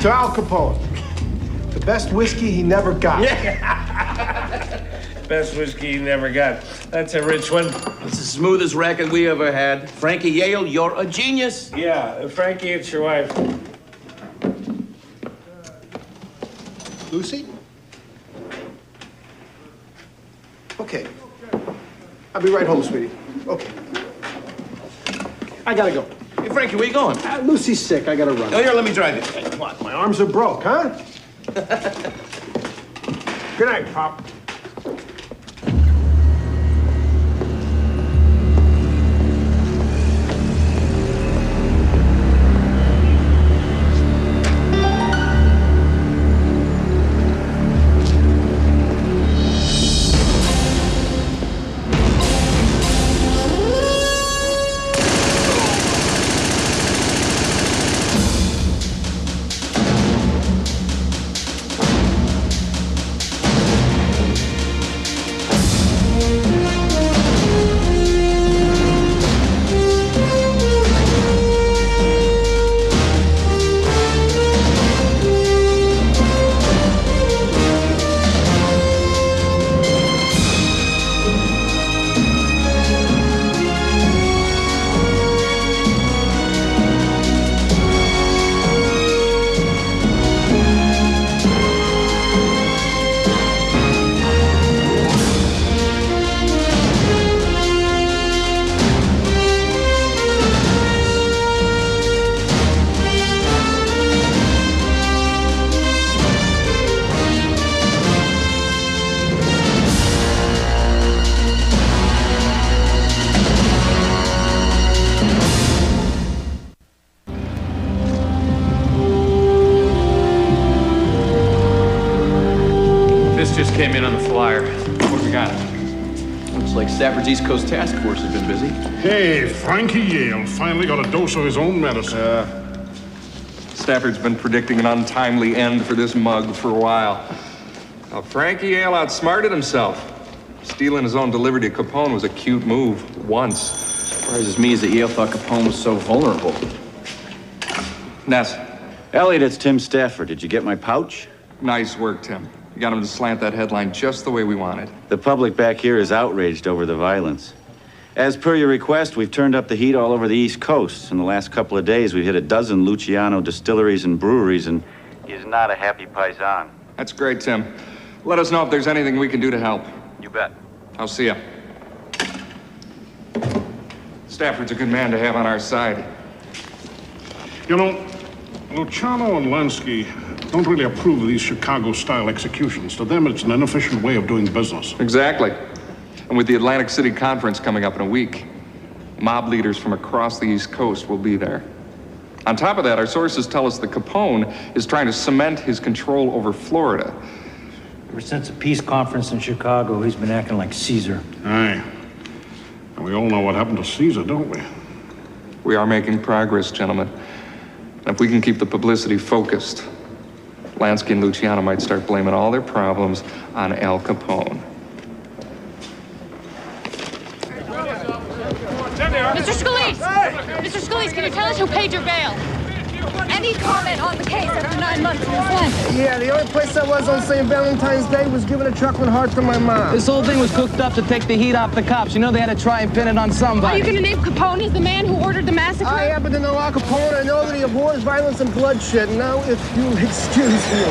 To Al Capone. The best whiskey he never got. Yeah. Best whiskey he never got. That's a rich one. It's the smoothest racket we ever had. Frankie Yale, you're a genius. Yeah, Frankie, it's your wife. Lucy? Okay. I'll be right home, sweetie. Okay. I gotta go. Hey, Frankie, where you going? Lucy's sick. I gotta run. Oh, here, let me drive you. Hey, what? My arms are broke, huh? Good night, Pop. Just came in on the flyer. What do we got? Looks like Stafford's East Coast Task Force has been busy. Hey, Frankie Yale finally got a dose of his own medicine. Stafford's been predicting an untimely end for this mug for a while. Now, Frankie Yale outsmarted himself. Stealing his own delivery to Capone was a cute move, once. Surprises me is that Yale thought Capone was so vulnerable. Ness. Elliot, it's Tim Stafford. Did you get my pouch? Nice work, Tim. You got him to slant that headline just the way we wanted. The public back here is outraged over the violence. As per your request, we've turned up the heat all over the East Coast. In the last couple of days, we've hit a dozen Luciano distilleries and breweries, and he's not a happy paisan. That's great, Tim. Let us know if there's anything we can do to help. You bet. I'll see ya. Stafford's a good man to have on our side. You know, Luciano and Lansky don't really approve of these Chicago-style executions. To them, it's an inefficient way of doing business. Exactly. And with the Atlantic City Conference coming up in a week, mob leaders from across the East Coast will be there. On top of that, our sources tell us that Capone is trying to cement his control over Florida. Ever since the peace conference in Chicago, he's been acting like Caesar. Aye. And we all know what happened to Caesar, don't we? We are making progress, gentlemen. And if we can keep the publicity focused, Lansky and Luciano might start blaming all their problems on Al Capone. Mr. Scalise! Mr. Scalise, can you tell us who paid your bail? Any comment on the case after 9 months in this land? Yeah, the only place I was on St. Valentine's Day was giving a chocolate heart to my mom. This whole thing was cooked up to take the heat off the cops. You know they had to try and pin it on somebody. Are you going to name Capone as the man who ordered the massacre? I happen to know Al Capone. I know that he abhors violence and bloodshed. Now, if you excuse me.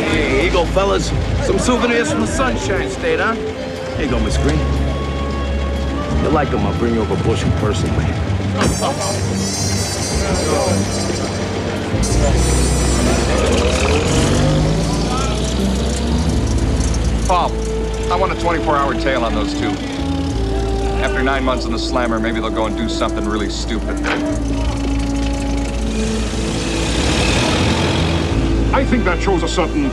Hey, here you go, fellas. Some souvenirs from the Sunshine State, huh? Here you go, Miss Green. You like them, I'll bring you over bushing personally. Paul, I want a 24-hour tail on those two. After 9 months in the slammer, maybe they'll go and do something really stupid. I think that shows a certain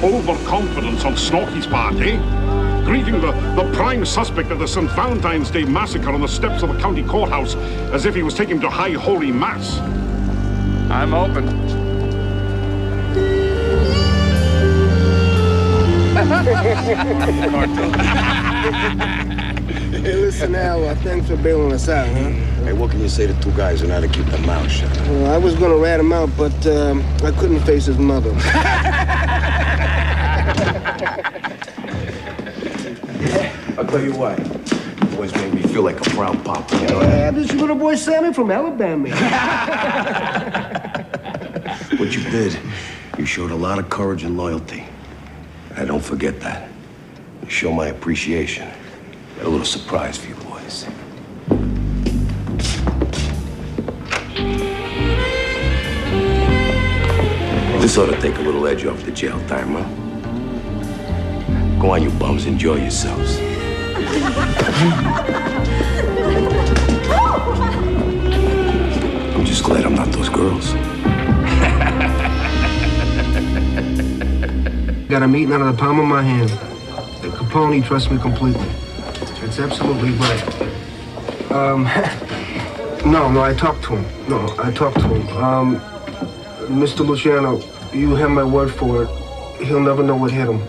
overconfidence on Snorky's part, eh? Greeting the prime suspect of the St. Valentine's Day massacre on the steps of the county courthouse as if he was taking him to high holy mass. I'm open. Hey, listen, Al, thanks for bailing us out, huh? Hey, what can you say to two guys who know how to keep their mouths shut? Well, I was gonna rat him out, but I couldn't face his mother. I'll tell you what. You always made me feel like a proud papa, you know that? Yeah, this is little boy Sammy from Alabama. What you did, you showed a lot of courage and loyalty. And I don't forget that. You show my appreciation. Got a little surprise for you boys. This ought to take a little edge off the jail time, huh? Go on, you bums, enjoy yourselves. I'm just glad I'm not those girls. Got him eating out of the palm of my hand. The Capone trusts me completely. It's absolutely right. No, I talked to him. Mr. Luciano, you have my word for it. He'll never know what hit him.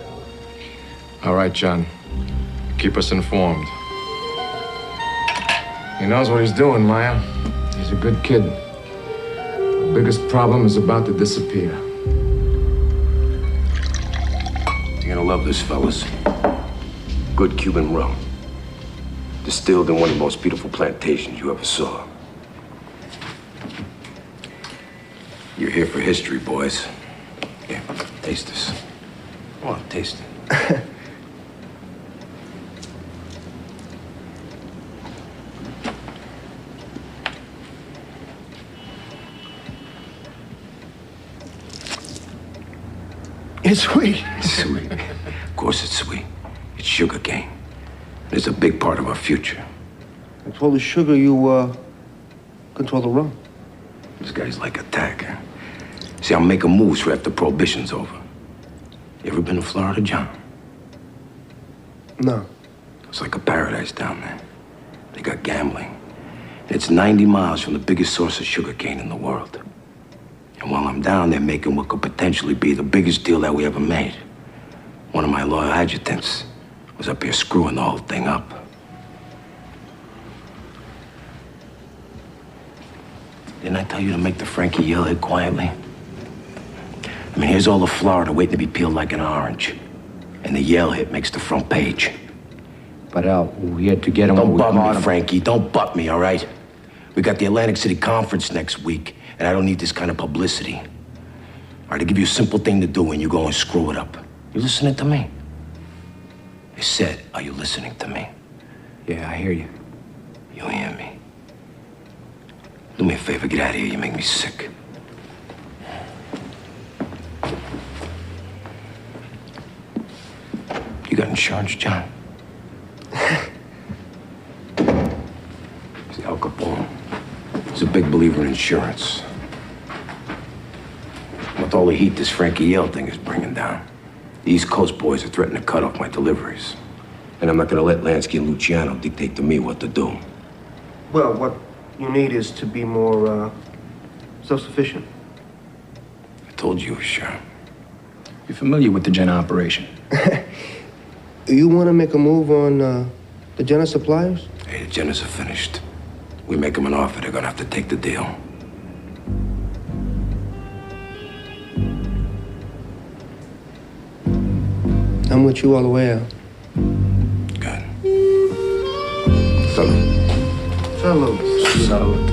All right, John. Keep us informed. He knows what he's doing, Meyer. He's a good kid. The biggest problem is about to disappear. You're gonna love this, fellas. Good Cuban rum. Distilled in one of the most beautiful plantations you ever saw. You're here for history, boys. Here, taste this. Come on, taste it. It's sweet. It's sweet. Of course it's sweet. It's sugar cane. It's a big part of our future. Control the sugar, you, control the rum. This guy's like a tacker. See, I'm making moves for after Prohibition's over. You ever been to Florida, John? No. It's like a paradise down there. They got gambling. It's 90 miles from the biggest source of sugarcane in the world. And while I'm down there making what could potentially be the biggest deal that we ever made, one of my loyal adjutants was up here screwing the whole thing up. Didn't I tell you to make the Frankie yell hit quietly? I mean, here's all of Florida waiting to be peeled like an orange. And the yell hit makes the front page. But Al, we had to get him. Don't butt me, Frankie. Don't butt me, all right? We got the Atlantic City Conference next week, and I don't need this kind of publicity. All right, I give you a simple thing to do, and you go and screw it up. You listening to me? I said, are you listening to me? Yeah, I hear you. You hear me? Do me a favor, get out of here. You make me sick. You got insurance, John? See, Al Capone, he's a big believer in insurance. With all the heat this Frankie Yale thing is bringing down, the East Coast boys are threatening to cut off my deliveries. And I'm not gonna let Lansky and Luciano dictate to me what to do. Well, what you need is to be more, self-sufficient. I told you, sure. You're familiar with the Jenna operation? You want to make a move on, the Jenna suppliers? Hey, the Jenners are finished. We make them an offer, they're gonna have to take the deal. I'm with you all the way out. Good. Salud. Salud. Salud.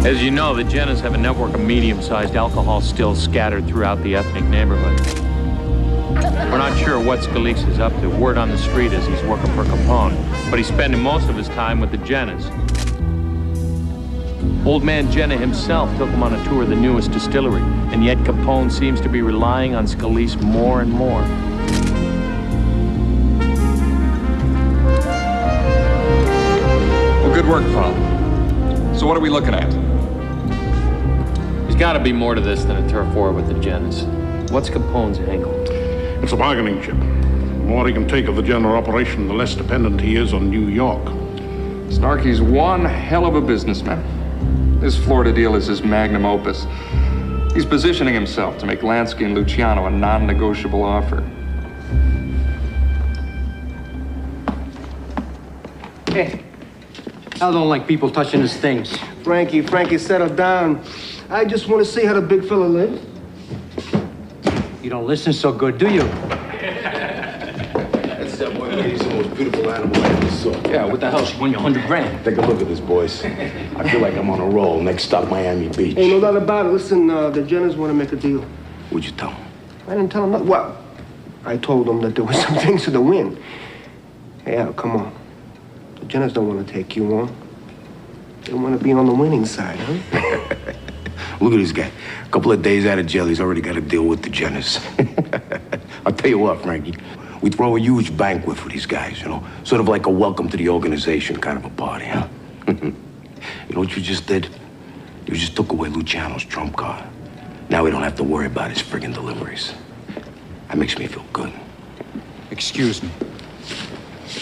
As you know, the Jennas have a network of medium-sized alcohol stills scattered throughout the ethnic neighborhood. We're not sure what Scalise is up to. Word on the street is he's working for Capone, but he's spending most of his time with the Jennas. Old man Jenna himself took him on a tour of the newest distillery, and yet Capone seems to be relying on Scalise more and more. Well, good work, Paul. So what are we looking at? There's got to be more to this than a turf war with the Jennas. What's Capone's angle? It's a bargaining chip. more he can take of the general operation, the less dependent he is on New York. Snarky's one hell of a businessman. This Florida deal is his magnum opus. He's positioning himself to make Lansky and Luciano a non-negotiable offer. Hey, Al don't like people touching his things. Frankie, settle down. I just want to see how the big fella lives. You don't listen so good, do you? That's that boy. He's the most beautiful animal I ever saw. Yeah, what the hell? She won you 100 grand. Take a look at this, boys. I feel like I'm on a roll. Next stop, Miami Beach. Ain't no doubt about it. Listen, the Jenners want to make a deal. What'd you tell him? I didn't tell them nothing. Well, I told them that there was some things to the win. Hey, Al, come on. The Jenners don't want to take you on. They want to be on the winning side, huh? Look at this guy. A couple of days out of jail, he's already got to deal with the Jenners. I'll tell you what, Frankie. We throw a huge banquet for these guys, you know? Sort of like a welcome to the organization kind of a party, huh? You know what you just did? You just took away Luciano's trump card. Now we don't have to worry about his friggin' deliveries. That makes me feel good. Excuse me.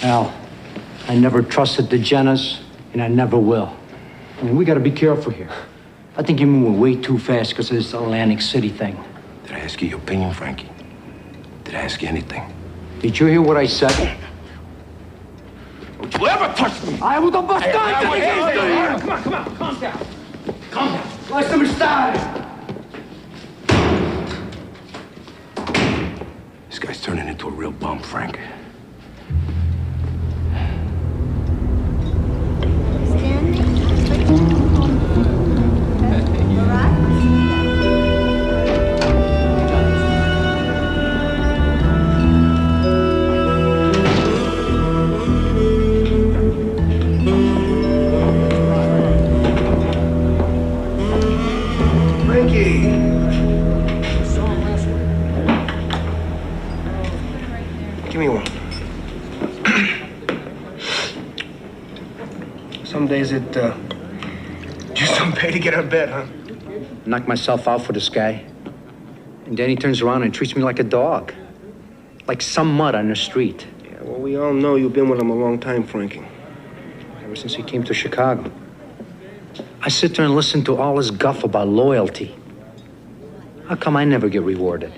Al, I never trusted the Jenners, and I never will. I mean, we gotta be careful here. I think you're moving way too fast because of this Atlantic City thing. Did I ask you your opinion, Frankie? Did I ask you anything? Did you hear what I said? Don't you ever touch me! I will bust down! Come on, calm down. Calm down. Lasciami stare. This guy's turning into a real bum, Frank. Give me one. Some days it just don't pay to get out of bed, huh? Knock myself out for this guy. And then he turns around and treats me like a dog. Like some mud on the street. Yeah, well, we all know you've been with him a long time, Frankie. Ever since he came to Chicago. I sit there and listen to all his guff about loyalty. How come I never get rewarded?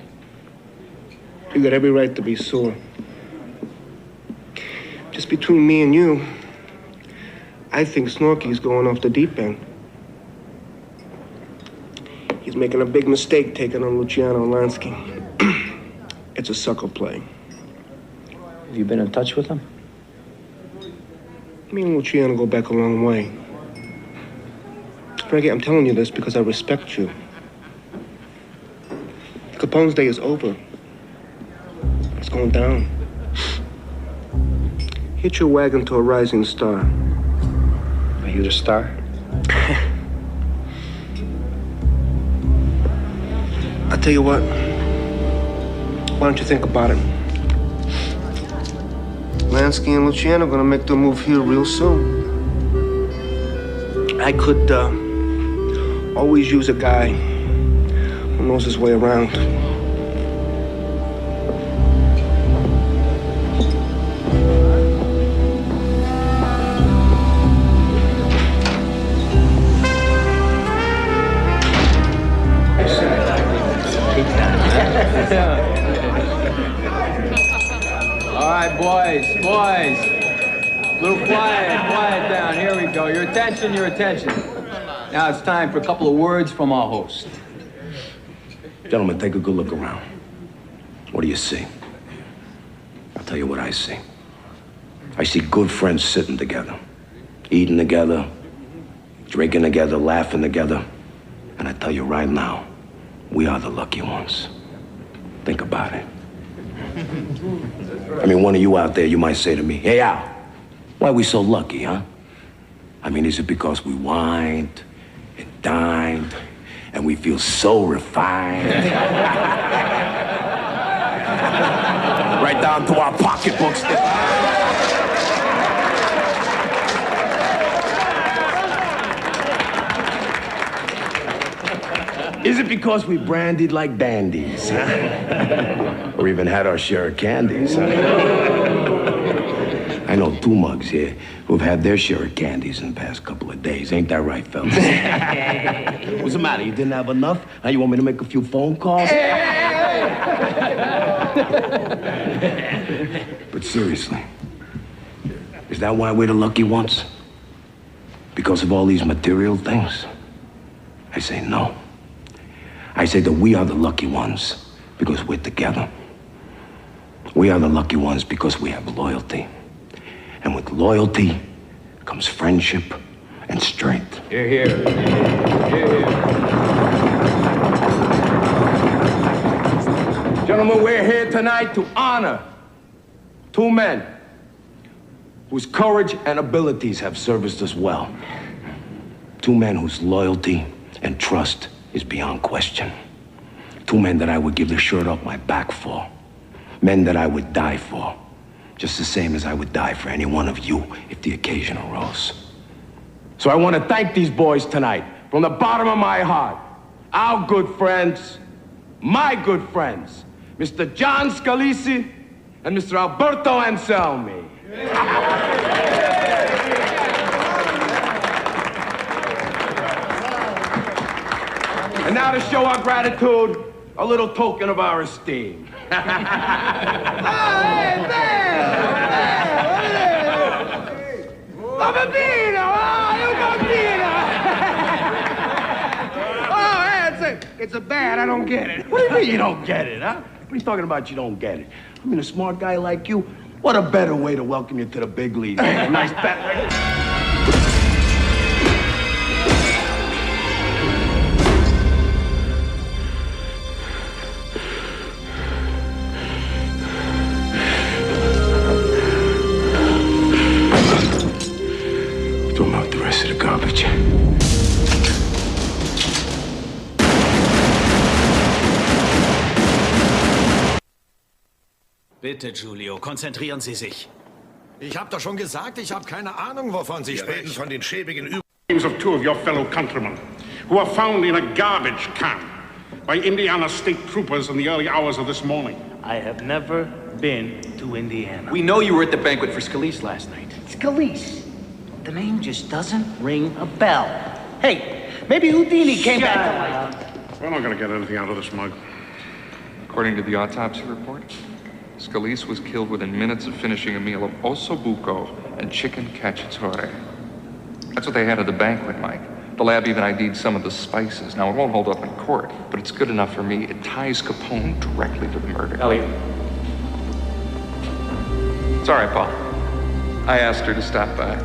You got every right to be sore. Just between me and you, I think Snorky's going off the deep end. He's making a big mistake taking on Luciano and Lansky. It's a sucker play. Have you been in touch with him? Me and Luciano go back a long way. Frankie, I'm telling you this because I respect you. Capone's day is over. It's going down. Hitch your wagon to a rising star. Are you the star? I'll tell you what. Why don't you think about it? Lansky and Luciano are gonna make their move here real soon. I could always use a guy who knows his way around. All right, boys. A little quiet down. Here we go. Your attention. Now it's time for a couple of words from our host. Gentlemen, take a good look around. What do you see? I'll tell you what I see. I see good friends sitting together, eating together, drinking together, laughing together. And I tell you right now, we are the lucky ones. Think about it. I mean, one of you out there, you might say to me, "Hey, Al, why are we so lucky, huh?" I mean, is it because we wined and dined and we feel so refined? Right down to our pocketbooks. Is it because we brandied like dandies, huh? Or even had our share of candies. I know 2 mugs here who've had their share of candies in the past couple of days. Ain't that right, fellas? What's the matter? You didn't have enough? Now you want me to make a few phone calls? But seriously, is that why we're the lucky ones? Because of all these material things? I say no. I say that we are the lucky ones because we're together. We are the lucky ones because we have loyalty. And with loyalty comes friendship and strength. Hear, hear. Hear, hear. Gentlemen, we're here tonight to honor 2 men whose courage and abilities have serviced us well. 2 men whose loyalty and trust is beyond question. 2 men that I would give the shirt off my back for. Men that I would die for. Just the same as I would die for any one of you if the occasion arose. So I want to thank these boys tonight from the bottom of my heart. Our good friends, my good friends, Mr. John Scalise and Mr. Alberto Anselmi. And now to show our gratitude, a little token of our esteem. Oh, bambino! Oh, you bambino! Oh, hey, it's a bad. I don't get it. What do you mean you don't get it, huh? What are you talking about you don't get it? I mean, a smart guy like you, what a better way to welcome you to the big leagues. Nice bet. Garbage. Bitte, Giulio, konzentrieren Sie sich. Ich habe doch schon gesagt, ich habe keine Ahnung, wovon Sie sprechen. Reden von den schäbigen Übungen of 2 of your fellow countrymen who were found in a garbage can by Indiana state troopers in the early hours of this morning. I have never been to Indiana. We know you were at the banquet for Scalise last night. Scalise? The name just doesn't ring a bell. Hey, maybe Houdini came back to life. We're not going to get anything out of this mug. According to the autopsy report, Scalise was killed within minutes of finishing a meal of ossobuco and chicken cacciatore. That's what they had at the banquet, Mike. The lab even ID'd some of the spices. Now, it won't hold up in court, but it's good enough for me. It ties Capone directly to the murder. Elliot. It's all right, Paul. I asked her to stop by.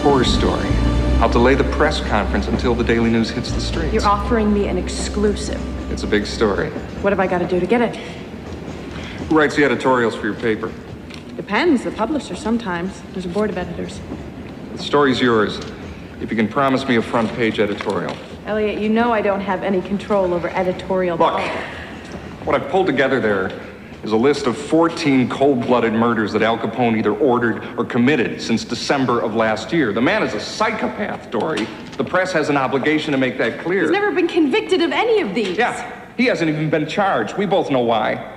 Horror story. I'll delay the press conference until the Daily News hits the streets. You're offering me an exclusive. It's a big story. What have I got to do to get it? Who writes the editorials for your paper? Depends. The publisher sometimes. There's a board of editors. The story's yours. If you can promise me a front page editorial. Elliot, you know I don't have any control over editorial. Look, what I've pulled together there is a list of 14 cold-blooded murders that Al Capone either ordered or committed since December of last year. The man is a psychopath, Dory. The press has an obligation to make that clear. He's never been convicted of any of these. Yeah, he hasn't even been charged. We both know why.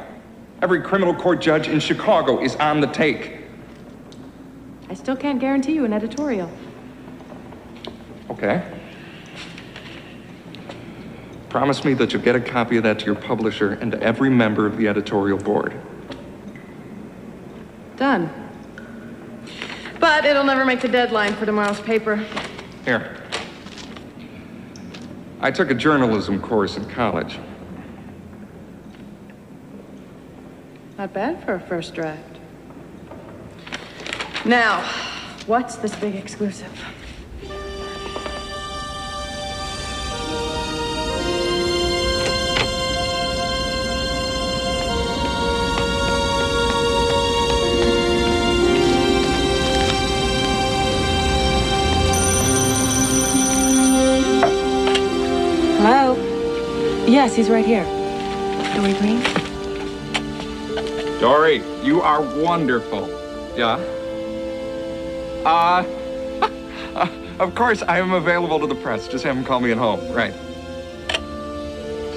Every criminal court judge in Chicago is on the take. I still can't guarantee you an editorial. Okay. Promise me that you'll get a copy of that to your publisher and to every member of the editorial board. Done. But it'll never make the deadline for tomorrow's paper. Here. I took a journalism course in college. Not bad for a first draft. Now, what's this big exclusive? Hello? Yes, he's right here. Dory Green? Dory, you are wonderful. Yeah? Of course, I am available to the press. Just have them call me at home. Right.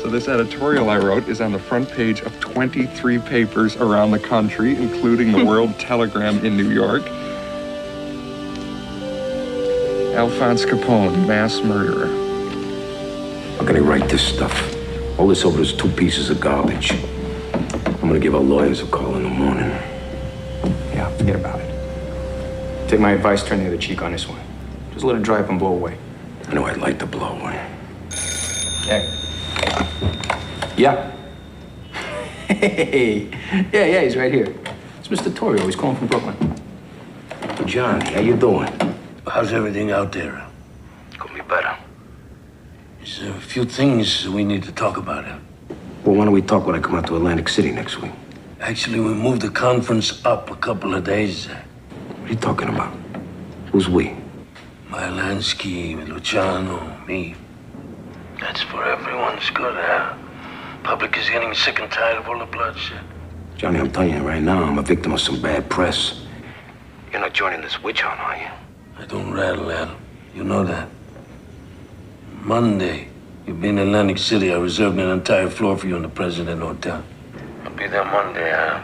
So this editorial I wrote is on the front page of 23 papers around the country, including the World Telegram in New York. Alphonse Capone, mass murderer. I'm gonna write this stuff. All this over those 2 pieces of garbage. I'm gonna give our lawyers a call in the morning. Yeah, forget about it. Take my advice, turn the other cheek on this one. Just let it dry up and blow away. I know I'd like to blow away. Yeah. Yeah. Hey. Yeah, he's right here. It's Mr. Torrio. He's calling from Brooklyn. Johnny, how you doing? How's everything out there? Could be better. There's a few things we need to talk about. Well, why don't we talk when I come out to Atlantic City next week? Actually, we moved the conference up a couple of days. What are you talking about? Who's we? Meyer Lansky, Luciano, me. That's for everyone's good, huh? Public is getting sick and tired of all the bloodshed. Johnny, I'm telling you right now, I'm a victim of some bad press. You're not joining this witch hunt, are you? I don't rattle, Al. You know that. Monday, you'll be in Atlantic City. I reserved an entire floor for you in the President Hotel. I'll be there Monday, Al.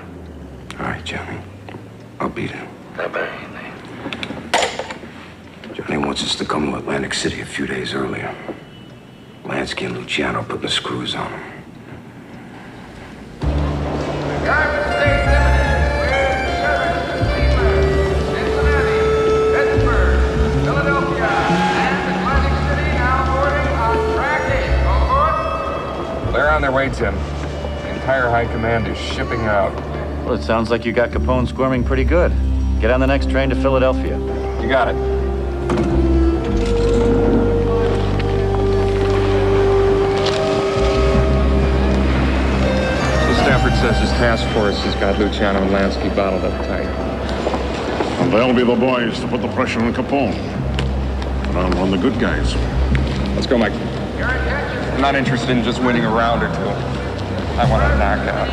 All right, Johnny. I'll be there. Bye-bye. Johnny wants us to come to Atlantic City a few days earlier. Lansky and Luciano putting the screws on him. They're on their way, Tim. The entire high command is shipping out. Well, it sounds like you got Capone squirming pretty good. Get on the next train to Philadelphia. You got it. So Stafford says his task force has got Luciano and Lansky bottled up tight. And they'll be the boys to put the pressure on Capone. And I'll run the good guys. Let's go, Mike. I'm not interested in just winning a round or two. I want to knock out.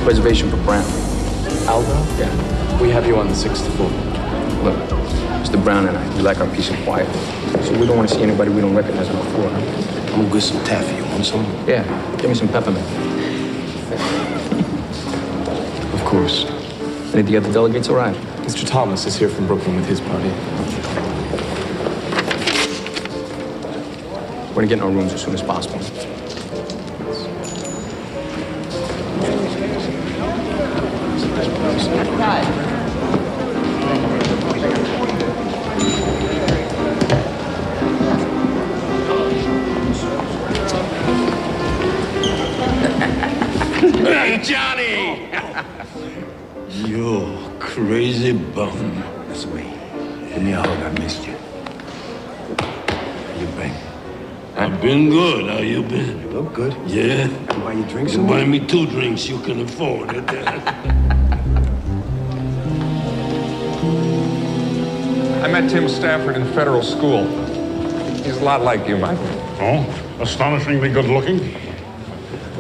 Reservation for Brown. Aldo? Yeah. We have you on the 6th floor. Look, Mr. Brown and I, we like our peace and quiet. So we don't want to see anybody we don't recognize on the floor. I'm gonna get some taffy. You want some? Yeah, give me some peppermint. Of course. Any of the other delegates arrive? Mr. Thomas is here from Brooklyn with his party. We're gonna get in our rooms as soon as possible. Hey, Johnny! You crazy bum. That's me. Give me a hug. I missed you. How you been? I've been good. How you been? You look good. Yeah? Can I buy you drinks? You buy me 2 drinks. You can afford it. I met Tim Stafford in federal school. He's a lot like you, Michael. Oh? Astonishingly good looking?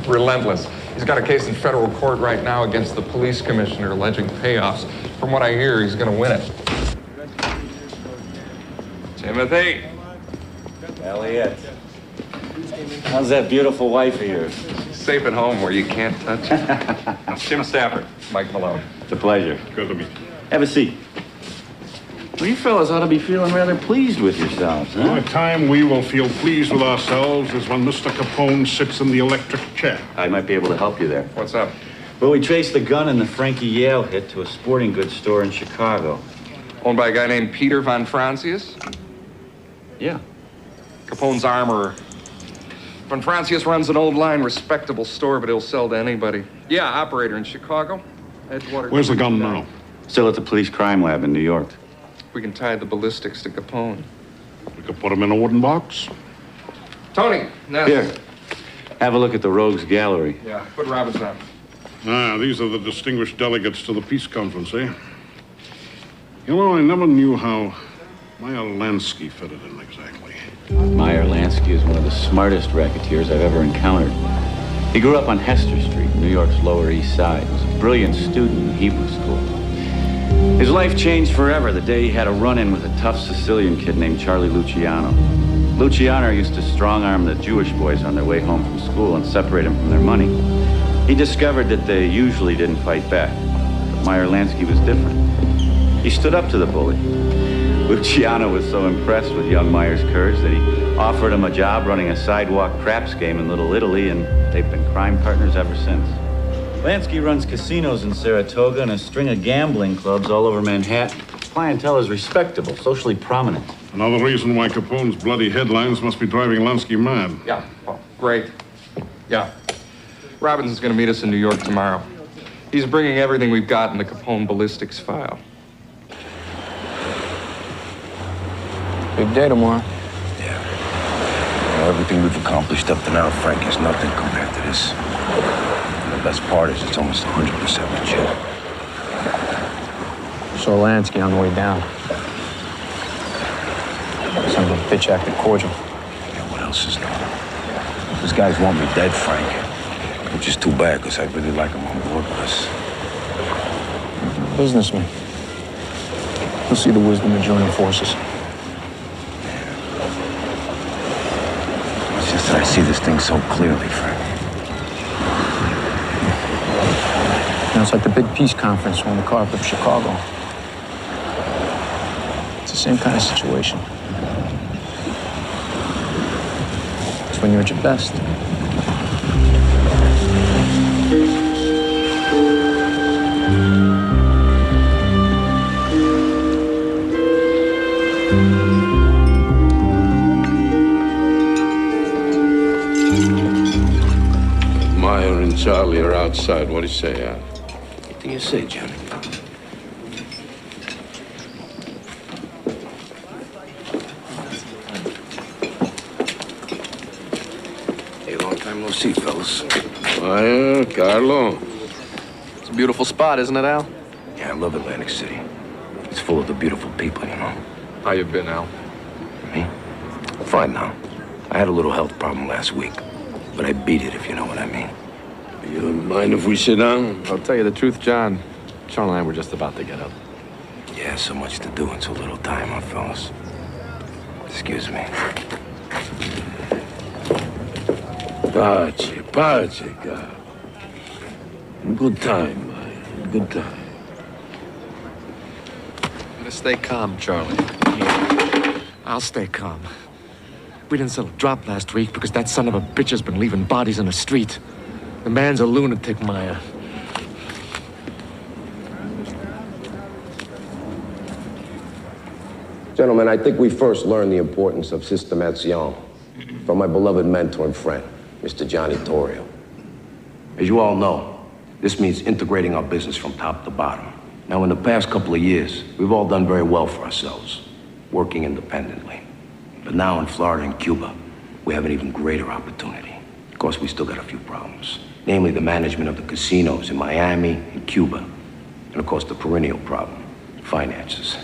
Relentless. He's got a case in federal court right now against the police commissioner alleging payoffs. From what I hear, he's going to win it. Timothy. Elliot. How's that beautiful wife of yours? Safe at home where you can't touch it. Tim Stafford, Mike Malone. It's a pleasure. Good to meet you. Have a seat. Well, you fellas ought to be feeling rather pleased with yourselves, The huh? only time we will feel pleased with ourselves is when Mr. Capone sits in the electric chair. I might be able to help you there. What's up? Well, we traced the gun in the Frankie Yale hit to a sporting goods store in Chicago. Owned by a guy named Peter Von Francius? Yeah. Capone's armorer. Von Francius runs an old line, respectable store, but he'll sell to anybody. Yeah, operator in Chicago. Edgewater. Where's the gun now? Still at the police crime lab in New York. We can tie the ballistics to Capone. We could put him in a wooden box. Tony, Ness. Here, have a look at the rogues gallery. Yeah, put Robbins on. Ah, these are the distinguished delegates to the peace conference, eh? You know, I never knew how Meyer Lansky fitted in exactly. Meyer Lansky is one of the smartest racketeers I've ever encountered. He grew up on Hester Street, New York's Lower East Side. He was a brilliant student in Hebrew school. His life changed forever the day he had a run-in with a tough Sicilian kid named Charlie Luciano. Luciano used to strong-arm the Jewish boys on their way home from school and separate them from their money. He discovered that they usually didn't fight back, but Meyer Lansky was different. He stood up to the bully. Luciano was so impressed with young Meyer's courage that he offered him a job running a sidewalk craps game in Little Italy, and they've been crime partners ever since. Lansky runs casinos in Saratoga and a string of gambling clubs all over Manhattan. His clientele is respectable, socially prominent. Another reason why Capone's bloody headlines must be driving Lansky mad. Yeah, oh, great. Yeah. Robbins is going to meet us in New York tomorrow. He's bringing everything we've got in the Capone ballistics file. Big day tomorrow. Yeah. Everything we've accomplished up to now, Frank, is nothing compared to this. And the best part is it's almost 100% legit. Saw Lansky on the way down. Son of a bitch acted cordial. Yeah, what else is known? These guys want me dead, Frank. Which is too bad, because I'd really like them on board with us. Businessman. You'll see the wisdom of joining forces. It's just that I see this thing so clearly, Frank. You know, it's like the big peace conference when we carved up Chicago. It's the same kind of situation. It's when you're at your best. Meyer and Charlie are outside. What do you say, Al? What do you say, Johnny? Hey, long time no see, fellas. Meyer, Carlo. It's a beautiful spot, isn't it, Al? Yeah, I love Atlantic City. It's full of the beautiful people, you know. How you been, Al? Me? Fine now. I had a little health problem last week, but I beat it, if you know what I mean. You mind if we sit down? I'll tell you the truth, John. Charlie and I were just about to get up. Yeah, so much to do in so little time, huh, fellas? Excuse me. Pace, God. Good time, Meyer. Good time. You gotta stay calm, Charlie. I'll stay calm. We didn't sell a drop last week because that son of a bitch has been leaving bodies in the street. The man's a lunatic, Meyer. Gentlemen, I think we first learned the importance of systemation from my beloved mentor and friend, Mr. Johnny Torrio. As you all know, this means integrating our business from top to bottom. Now, in the past couple of years, we've all done very well for ourselves, working independently. But now in Florida and Cuba, we have an even greater opportunity. Of course, we still got a few problems, namely the management of the casinos in Miami and Cuba, and of course the perennial problem, finances.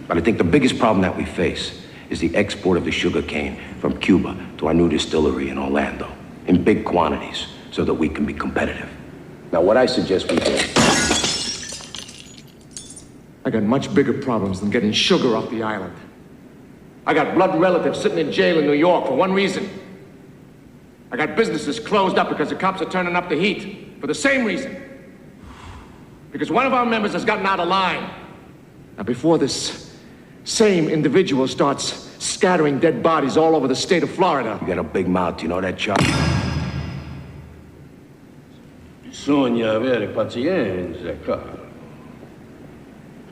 But I think the biggest problem that we face is the export of the sugar cane from Cuba to our new distillery in Orlando in big quantities so that we can be competitive. Now, what I suggest we do... I got much bigger problems than getting sugar off the island. I got blood relatives sitting in jail in New York for one reason. I got businesses closed up because the cops are turning up the heat for the same reason. Because one of our members has gotten out of line. Now, before this same individual starts scattering dead bodies all over the state of Florida. You got a big mouth, you know that, Charlie? Bisogna avere pazienza, Carlo.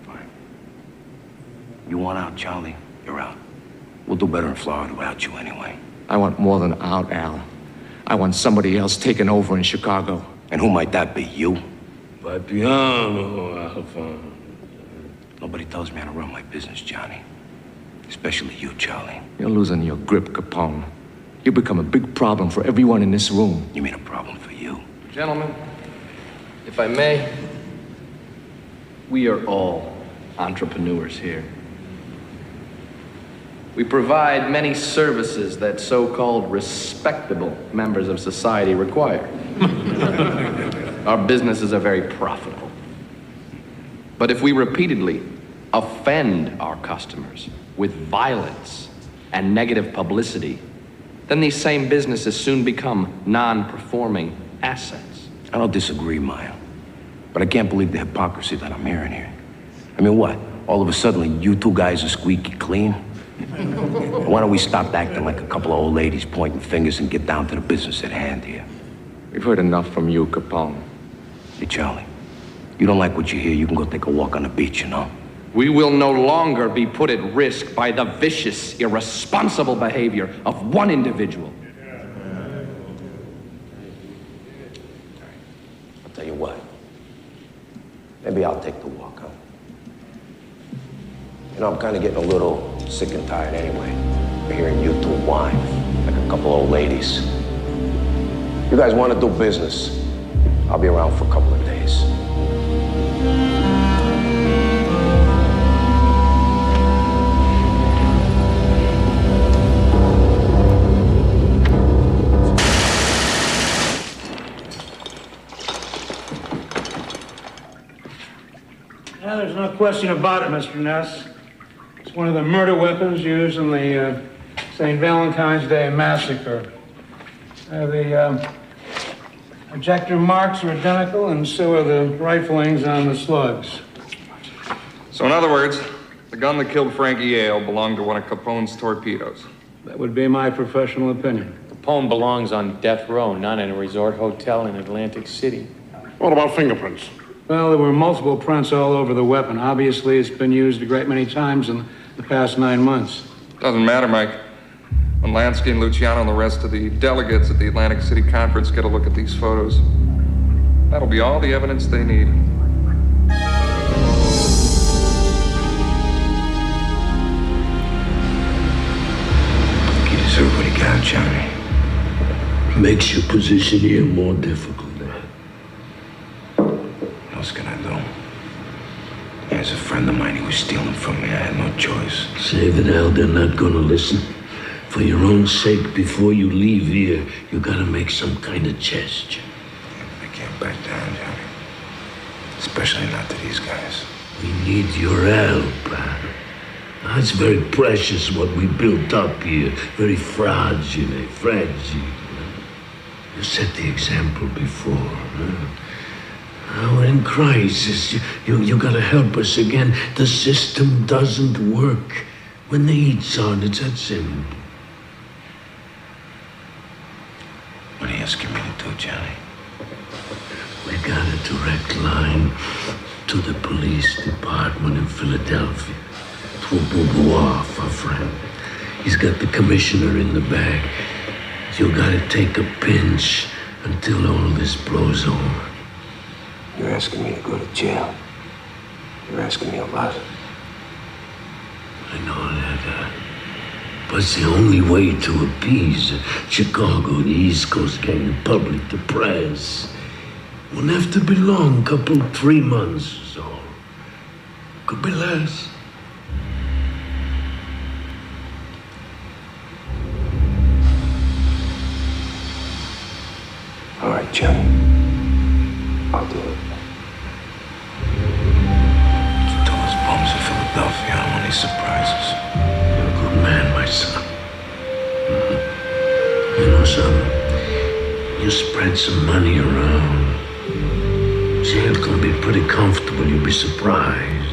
Fine. You want out, Charlie? You're out. We'll do better in Florida without you anyway. I want more than out, Al. I want somebody else taking over in Chicago. And who might that be? You? Papiano, Alpha. Nobody tells me how to run my business, Johnny. Especially you, Charlie. You're losing your grip, Capone. You become a big problem for everyone in this room. You mean a problem for you? Gentlemen, if I may, we are all entrepreneurs here. We provide many services that so-called respectable members of society require. Our businesses are very profitable. But if we repeatedly offend our customers with violence and negative publicity, then these same businesses soon become non-performing assets. I don't disagree, Maya. But I can't believe the hypocrisy that I'm hearing here. I mean, what? All of a sudden, you two guys are squeaky clean? Why don't we stop acting like a couple of old ladies pointing fingers and get down to the business at hand here? We've heard enough from you, Capone. Hey, Charlie, you don't like what you hear, you can go take a walk on the beach, you know? We will no longer be put at risk by the vicious, irresponsible behavior of one individual. I'll tell you what. Maybe I'll take the walk, huh? You know, I'm kind of getting a little sick and tired anyway of hearing you two whine like a couple old ladies. You guys want to do business? I'll be around for a couple of days. Well, there's no question about it, Mr. Ness. It's one of the murder weapons used in the St. Valentine's Day massacre. The ejector marks are identical, and so are the riflings on the slugs. So in other words, the gun that killed Frankie Yale belonged to one of Capone's torpedoes. That would be my professional opinion. Capone belongs on death row, not in a resort hotel in Atlantic City. What about fingerprints? Well, there were multiple prints all over the weapon. Obviously, it's been used a great many times in the past 9 months. Doesn't matter, Mike. When Lansky and Luciano and the rest of the delegates at the Atlantic City Conference get a look at these photos, that'll be all the evidence they need. You deserve what you got, Johnny. Makes your position here more difficult. What else can I do? As a friend of mine, he was stealing from me. I had no choice. Save it, Al. They're not gonna listen. For your own sake, before you leave here, you gotta make some kind of gesture. I can't back down, Johnny. Especially not to these guys. We need your help. Now, it's very precious what we built up here. Very fragile. You set the example before. Now we're in crisis. You gotta help us again. The system doesn't work. When the heat's on, it's that simple. What are you asking me to do, Johnny? We got a direct line to the police department in Philadelphia. Through Boubois, our friend. He's got the commissioner in the bag. You gotta take a pinch until all this blows over. You're asking me to go to jail. You're asking me a lot. I know that, but it's the only way to appease Chicago, the East Coast gang, the public, the press. Won't have to be long, 3 months or so. Could be less. All right, Johnny. I'll do it. Tell those bums in Philadelphia I don't want any surprises. You're a good man, my son. You know something? You spread some money around. Jail can be pretty comfortable. You'll be surprised.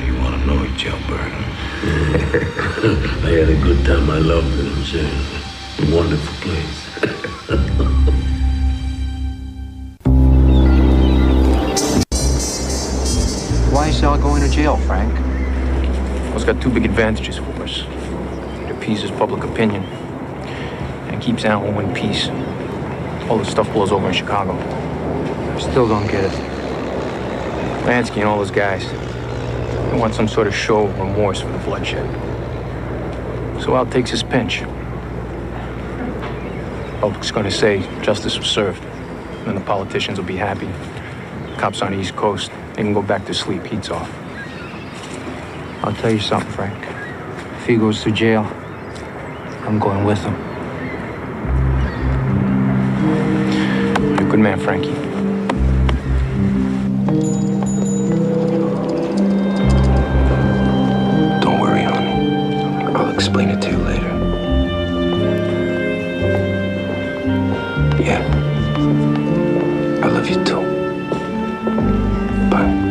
You want to know a jailbird, huh? I had a good time. I loved it in jail. A wonderful place. Why is Sal going to jail, Frank? Well, it's got 2 big advantages for us. appeases public opinion and keeps Al in peace. All this stuff blows over in Chicago. I still don't get it. Lansky and all those guys, they want some sort of show of remorse for the bloodshed. So Al takes his pinch. Public's gonna say justice was served. Then the politicians will be happy. Cops on the East Coast, they can go back to sleep, heat's off. I'll tell you something, Frank. If he goes to jail, I'm going with him. You're a good man, Frankie. Don't worry, honey. I'll explain it to you later. Yeah. I love you too. Bye.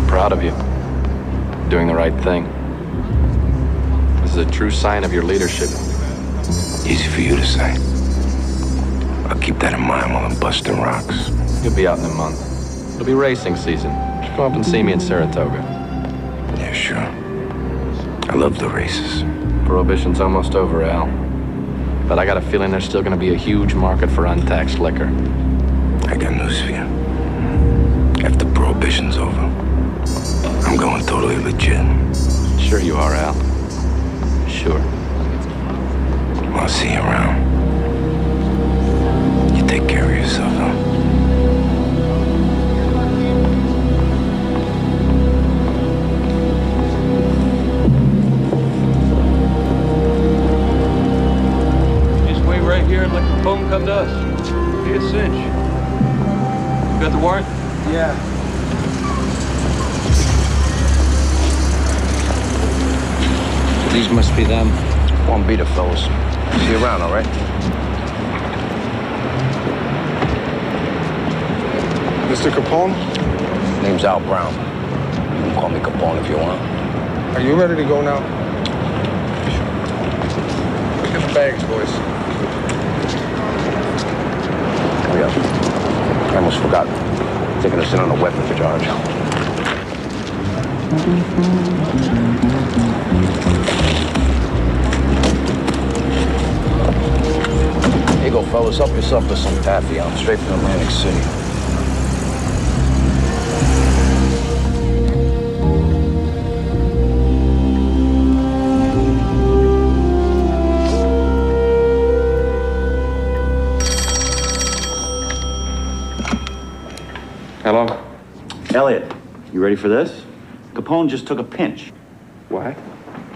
Proud of you. Doing the right thing. This is a true sign of your leadership. Easy for you to say. I'll keep that in mind while I'm busting rocks. You'll be out in a month. It'll be racing season. Just come up and see me in Saratoga. Yeah, sure. I love the races. Prohibition's almost over, Al. But I got a feeling there's still gonna be a huge market for untaxed liquor. I got news for you. After Prohibition's over, I'm going totally legit. Sure you are, Al. Sure. I'll see you around. You take care of yourself, huh? Just wait right here and let Capone come to us. Be a cinch. You got the warrant? Yeah. These must be them. Won't beat it, fellas. See you around, all right? Mr. Capone? Name's Al Brown. You can call me Capone if you want. Are you ready to go now? Look at the bags, boys. Oh, yeah. I almost forgot. Taking us in on a weapons charge. Here you go, fellas. Help yourself to some taffy. I'm straight from Atlantic City. Hello? Elliot, you ready for this? Capone just took a pinch. What?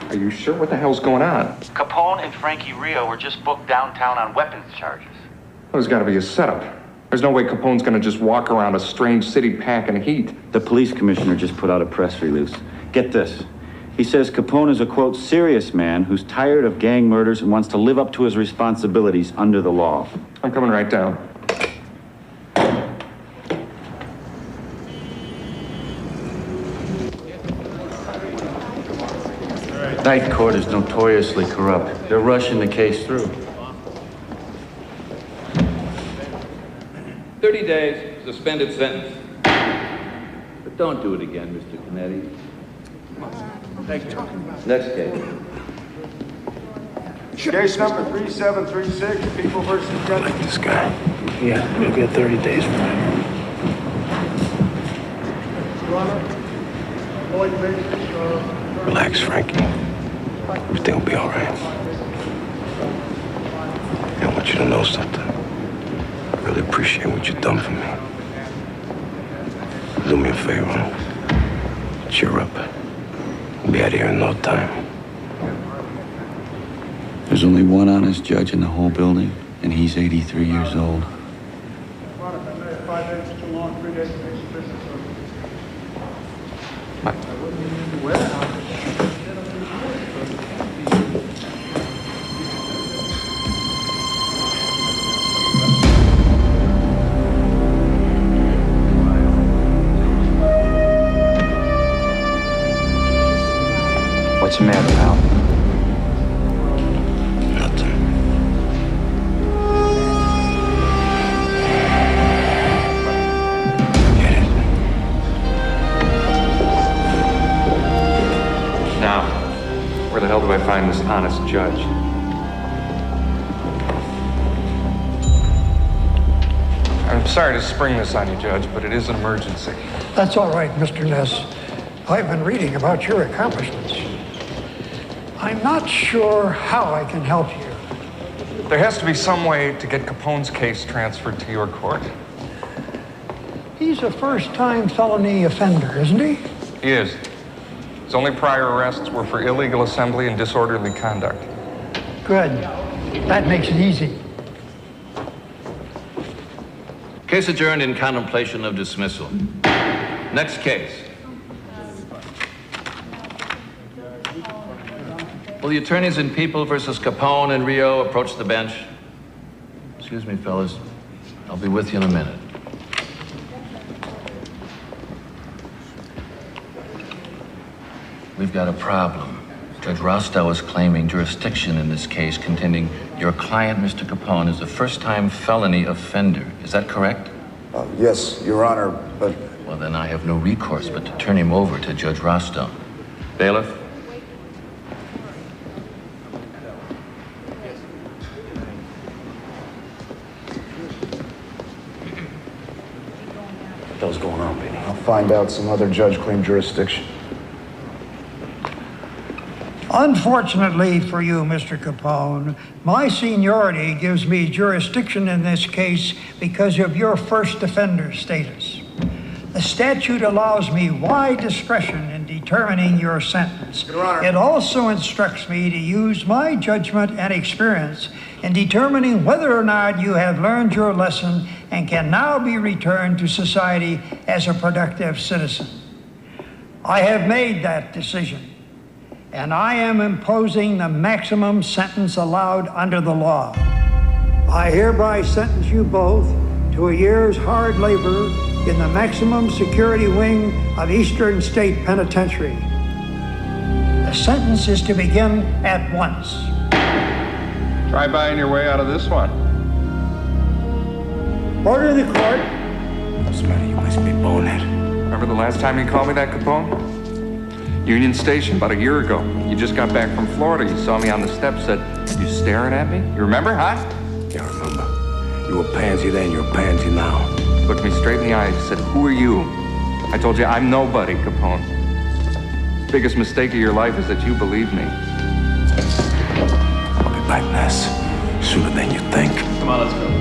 Are you sure? What the hell's going on? Capone and Frankie Rio were just booked downtown on weapons charges. There's got to be a setup. There's no way Capone's going to just walk around a strange city packing heat. The police commissioner just put out a press release. Get this. He says Capone is a, quote, serious man who's tired of gang murders and wants to live up to his responsibilities under the law. I'm coming right down. Night Court is notoriously corrupt. They're rushing the case through. 30 days, suspended sentence. But don't do it again, Mr. Canetti. Next case. Case number 3736, People versus I like this guy. Yeah, you'll get 30 days for that. Relax, Frankie. Everything will be all right. I want you to know something. I really appreciate what you've done for me. Do me a favor. Cheer up. We'll be out of here in no time. There's only one honest judge in the whole building, and he's 83 years old. 5 days too long, 3 days makes a business. What's the matter, Al? Nothing. hell do I find this honest judge? I'm sorry to spring this on you, Judge, but it is an emergency. That's all right, Mr. Ness. I've been reading about your accomplishments. I'm not sure how I can help you. There has to be some way to get Capone's case transferred to your court. He's a first-time felony offender, isn't he? He is. His only prior arrests were for illegal assembly and disorderly conduct. Good. That makes it easy. Case adjourned in contemplation of dismissal. Next case. Will the attorneys in People versus Capone and Rio approach the bench? Excuse me, fellas. I'll be with you in a minute. We've got a problem. Judge Rostow is claiming jurisdiction in this case contending your client, Mr. Capone, is a first-time felony offender. Is that correct? Yes, Your Honor, but... Well, then I have no recourse but to turn him over to Judge Rostow. Bailiff? What the hell's going on, Benny? I'll find out. Some other judge claimed jurisdiction. Unfortunately for you, Mr. Capone, my seniority gives me jurisdiction in this case because of your first offender status. The statute allows me wide discretion in determining your sentence. Your Honor. It also instructs me to use my judgment and experience in determining whether or not you have learned your lesson and can now be returned to society as a productive citizen. I have made that decision, and I am imposing the maximum sentence allowed under the law. I hereby sentence you both to a year's hard labor in the maximum security wing of Eastern State Penitentiary. The sentence is to begin at once. Try buying your way out of this one. Order of the court. What's the matter? You must be bonehead. Remember the last time you called me that, Capone? Union Station, about a year ago. You just got back from Florida. You saw me on the steps, said, "You staring at me?" You remember, huh? Yeah, I remember. You were pansy then, you're pansy now. Looked me straight in the eyes, said, "Who are you?" I told you, I'm nobody, Capone. Biggest mistake of your life is that you believe me. I'll be back, Ness. Sooner than you think. Come on, let's go.